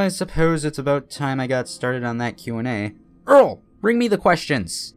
I suppose it's about time I got started on that Q&A. Earl, bring me the questions!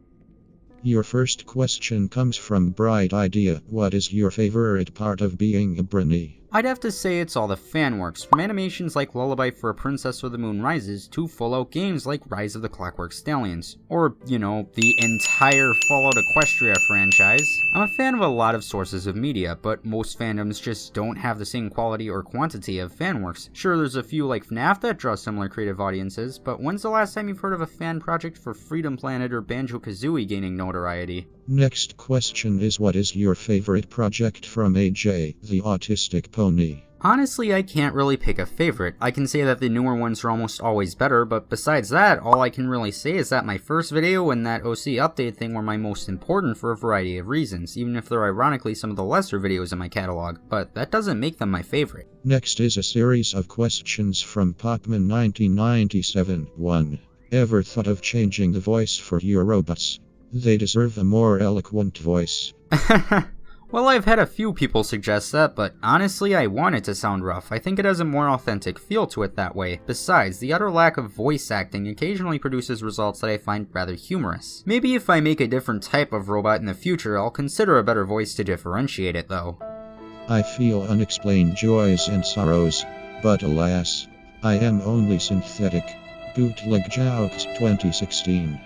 Your first question comes from Bright Idea. What is your favorite part of being a Brony? I'd have to say it's all the fan works, from animations like Lullaby for a Princess or the Moon Rises to full-out games like Rise of the Clockwork Stallions, or, you know, the entire Fallout Equestria franchise. I'm a fan of a lot of sources of media, but most fandoms just don't have the same quality or quantity of fan works. Sure, there's a few like FNAF that draw similar creative audiences, but when's the last time you've heard of a fan project for Freedom Planet or Banjo-Kazooie gaining notoriety? Next question is, what is your favorite project from AJ, the Autistic Pony? Honestly, I can't really pick a favorite. I can say that the newer ones are almost always better, but besides that, all I can really say is that my first video and that OC update thing were my most important for a variety of reasons, even if they're ironically some of the lesser videos in my catalog, but that doesn't make them my favorite. Next is a series of questions from Popman 1997. 1. Ever thought of changing the voice for your robots? They deserve a more eloquent voice. Well, I've had a few people suggest that, but honestly I want it to sound rough. I think it has a more authentic feel to it that way. Besides, the utter lack of voice acting occasionally produces results that I find rather humorous. Maybe if I make a different type of robot in the future, I'll consider a better voice to differentiate it though. I feel unexplained joys and sorrows, but alas, I am only synthetic. Bootleg Jokes 2016.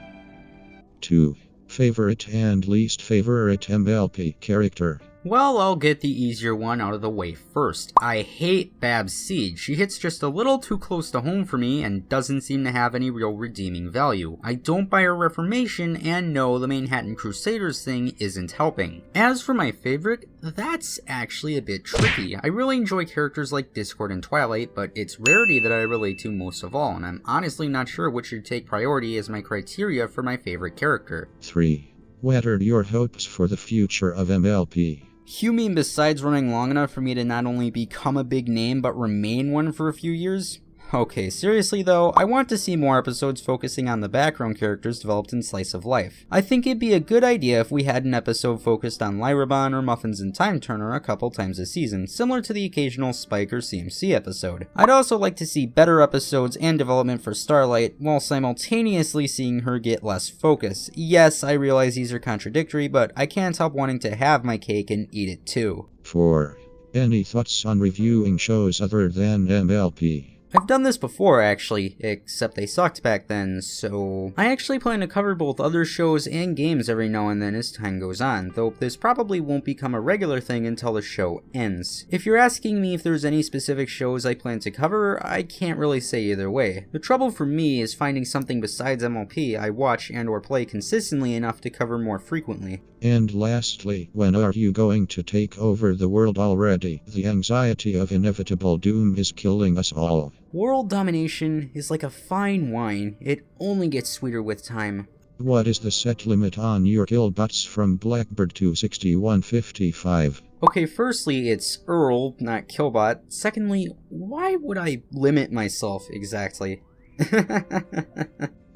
2. Favorite and least favorite MLP character? Well, I'll get the easier one out of the way first. I hate Babs Siege. She hits just a little too close to home for me and doesn't seem to have any real redeeming value. I don't buy her reformation, and no, the Manhattan Crusaders thing isn't helping. As for my favorite, that's actually a bit tricky. I really enjoy characters like Discord and Twilight, but it's Rarity that I relate to most of all, and I'm honestly not sure which should take priority as my criteria for my favorite character. 3. What are your hopes for the future of MLP? You mean besides running long enough for me to not only become a big name, but remain one for a few years? Okay, seriously though, I want to see more episodes focusing on the background characters developed in Slice of Life. I think it'd be a good idea if we had an episode focused on Lyrabon or Muffins and Time Turner a couple times a season, similar to the occasional Spike or CMC episode. I'd also like to see better episodes and development for Starlight, while simultaneously seeing her get less focus. Yes, I realize these are contradictory, but I can't help wanting to have my cake and eat it too. 4. Any thoughts on reviewing shows other than MLP? I've done this before actually, except they sucked back then, so I actually plan to cover both other shows and games every now and then as time goes on, though this probably won't become a regular thing until the show ends. If you're asking me if there's any specific shows I plan to cover, I can't really say either way. The trouble for me is finding something besides MLP I watch and or play consistently enough to cover more frequently. And lastly, when are you going to take over the world already? The anxiety of inevitable doom is killing us all. World domination is like a fine wine. It only gets sweeter with time. What is the set limit on your killbots from Blackbird to 6155? Okay, firstly, it's Earl, not Killbot. Secondly, why would I limit myself exactly?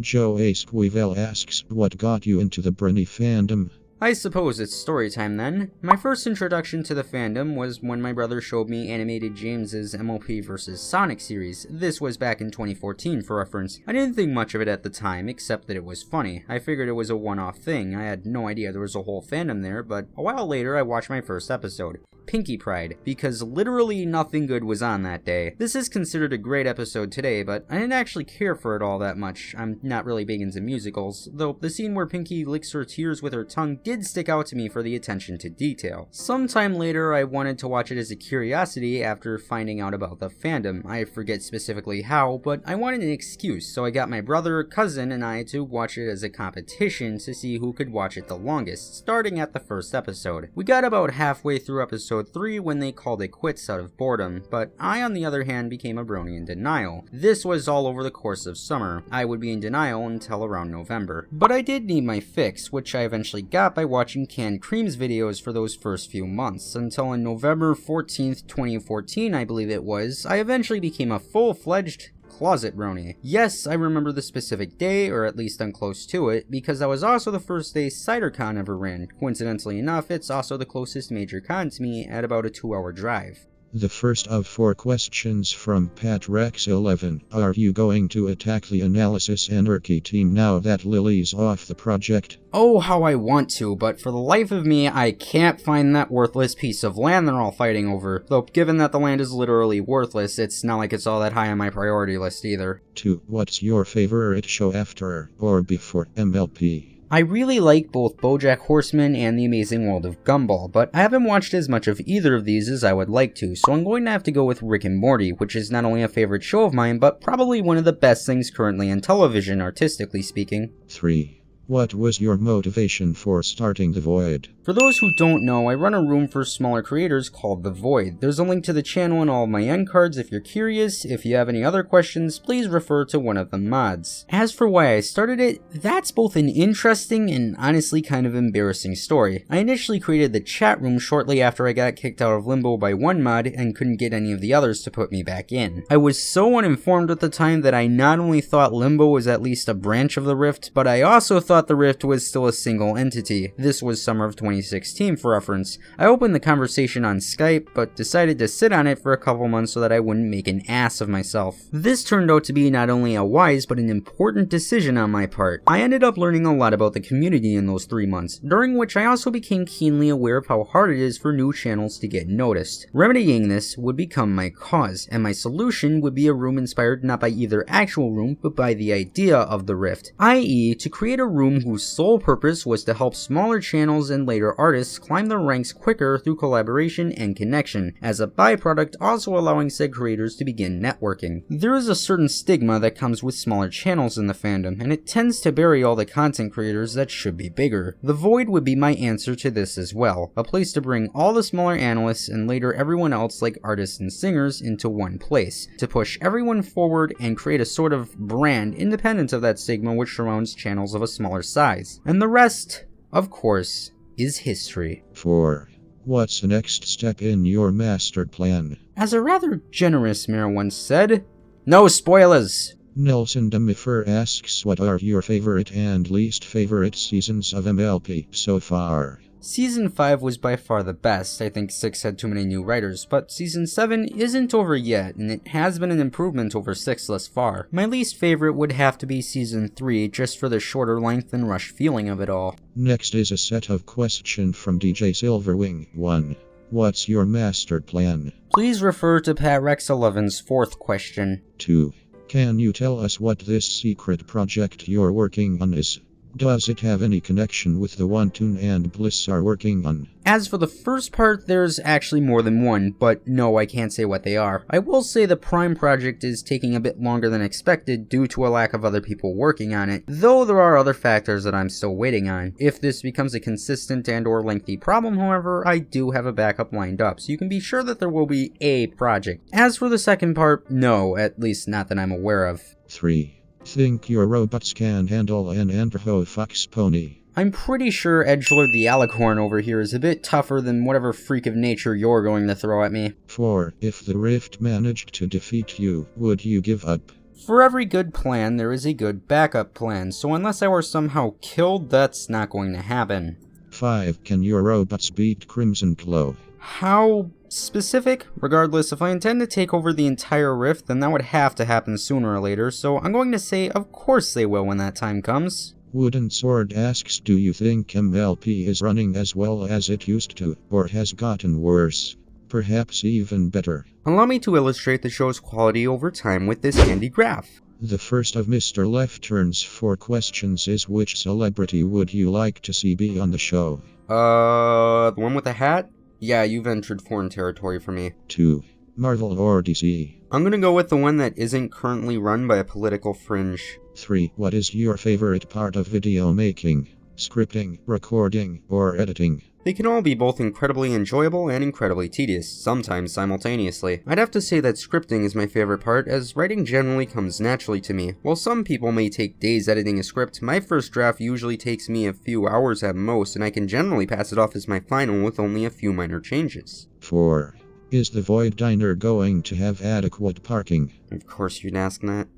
Joe A. Squivel asks, what got you into the Brony fandom? I suppose it's story time then. My first introduction to the fandom was when my brother showed me Animated James's MLP vs. Sonic series. This was back in 2014 for reference. I didn't think much of it at the time, except that it was funny. I figured it was a one-off thing. I had no idea there was a whole fandom there, but a while later I watched my first episode. Pinkie Pride, because literally nothing good was on that day. This is considered a great episode today, but I didn't actually care for it all that much. I'm not really big into musicals, though the scene where Pinkie licks her tears with her tongue did stick out to me for the attention to detail. Sometime later, I wanted to watch it as a curiosity after finding out about the fandom. I forget specifically how, but I wanted an excuse, so I got my brother, cousin, and I to watch it as a competition to see who could watch it the longest, starting at the first episode. We got about halfway through episode 3 when they called it quits out of boredom, but I on the other hand became a brony in denial. This was all over the course of summer. I would be in denial until around November. But I did need my fix, which I eventually got by watching Canned Cream's videos for those first few months, until on November 14th, 2014 I believe it was, I eventually became a full-fledged closet brony. Yes, I remember the specific day, or at least I'm close to it, because that was also the first day CyberCon ever ran. Coincidentally enough, it's also the closest major con to me at about a 2-hour drive. The first of 4 questions from PatRex11. Are you going to attack the Analysis Anarchy team now that Lily's off the project? Oh, how I want to, but for the life of me, I can't find that worthless piece of land they're all fighting over. Though, given that the land is literally worthless, it's not like it's all that high on my priority list either. 2. What's your favorite show after or before MLP? I really like both BoJack Horseman and The Amazing World of Gumball, but I haven't watched as much of either of these as I would like to, so I'm going to have to go with Rick and Morty, which is not only a favorite show of mine, but probably one of the best things currently in television, artistically speaking. 3. What was your motivation for starting The Void? For those who don't know, I run a room for smaller creators called The Void. There's a link to the channel in all of my end cards if you're curious. If you have any other questions, please refer to one of the mods. As for why I started it, that's both an interesting and honestly kind of embarrassing story. I initially created the chat room shortly after I got kicked out of Limbo by one mod and couldn't get any of the others to put me back in. I was so uninformed at the time that I not only thought Limbo was at least a branch of the Rift, but I also thought the Rift was still a single entity. This was summer of 2016 for reference. I opened the conversation on Skype, but decided to sit on it for a couple months so that I wouldn't make an ass of myself. This turned out to be not only a wise but an important decision on my part. I ended up learning a lot about the community in those 3 months, during which I also became keenly aware of how hard it is for new channels to get noticed. Remedying this would become my cause, and my solution would be a room inspired not by either actual room, but by the idea of the Rift, i.e. to create a room whose sole purpose was to help smaller channels and later artists climb their ranks quicker through collaboration and connection, as a byproduct also allowing said creators to begin networking. There is a certain stigma that comes with smaller channels in the fandom, and it tends to bury all the content creators that should be bigger. The Void would be my answer to this as well, a place to bring all the smaller analysts and later everyone else like artists and singers into one place, to push everyone forward and create a sort of brand independent of that stigma which surrounds channels of a smaller size. And the rest, of course, is history. 4. What's the next step in your master plan? As a rather generous mayor once said, no spoilers! Nelson Demifer asks, what are your favorite and least favorite seasons of MLP so far? Season 5 was by far the best. I think 6 had too many new writers, but Season 7 isn't over yet, and it has been an improvement over 6 thus far. My least favorite would have to be Season 3, just for the shorter length and rush feeling of it all. Next is a set of questions from DJ Silverwing. 1. What's your master plan? Please refer to PatRex11's 4th question. 2. Can you tell us what this secret project you're working on is? Does it have any connection with the one QnA and Bliss are working on? As for the first part, there's actually more than one, but no, I can't say what they are. I will say the Prime project is taking a bit longer than expected due to a lack of other people working on it, though there are other factors that I'm still waiting on. If this becomes a consistent and or lengthy problem, however, I do have a backup lined up, so you can be sure that there will be a project. As for the second part, no, at least not that I'm aware of. 3. Think your robots can handle an Androfox pony? I'm pretty sure Edgelord the Alicorn over here is a bit tougher than whatever freak of nature you're going to throw at me. 4. If the Rift managed to defeat you, would you give up? For every good plan, there is a good backup plan, so unless I were somehow killed, that's not going to happen. 5. Can your robots beat Crimson Glow? How specific? Regardless, if I intend to take over the entire Rift, then that would have to happen sooner or later, so I'm going to say of course they will when that time comes. Wooden Sword asks, do you think MLP is running as well as it used to, or has gotten worse? Perhaps even better. Allow me to illustrate the show's quality over time with this handy graph. The first of Mr. Left Turn's 4 questions is, which celebrity would you like to see be on the show? The one with the hat? Yeah, you've entered foreign territory for me. 2. Marvel or DC? I'm gonna go with the one that isn't currently run by a political fringe. 3. What is your favorite part of video making? Scripting, recording, or editing? They can all be both incredibly enjoyable and incredibly tedious, sometimes simultaneously. I'd have to say that scripting is my favorite part, as writing generally comes naturally to me. While some people may take days editing a script, my first draft usually takes me a few hours at most, and I can generally pass it off as my final with only a few minor changes. 4. Is the Void Diner going to have adequate parking? Of course you'd ask that.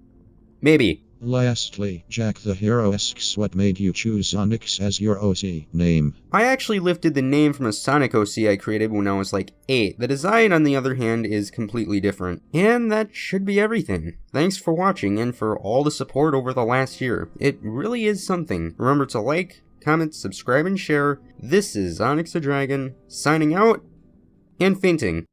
Maybe. Lastly, Jack the Hero asks what made you choose Onyx as your OC name. I actually lifted the name from a Sonic OC I created when I was like 8. The design, on the other hand, is completely different. And that should be everything. Thanks for watching and for all the support over the last year. It really is something. Remember to like, comment, subscribe, and share. This is Onyx the Dragon, signing out and fainting.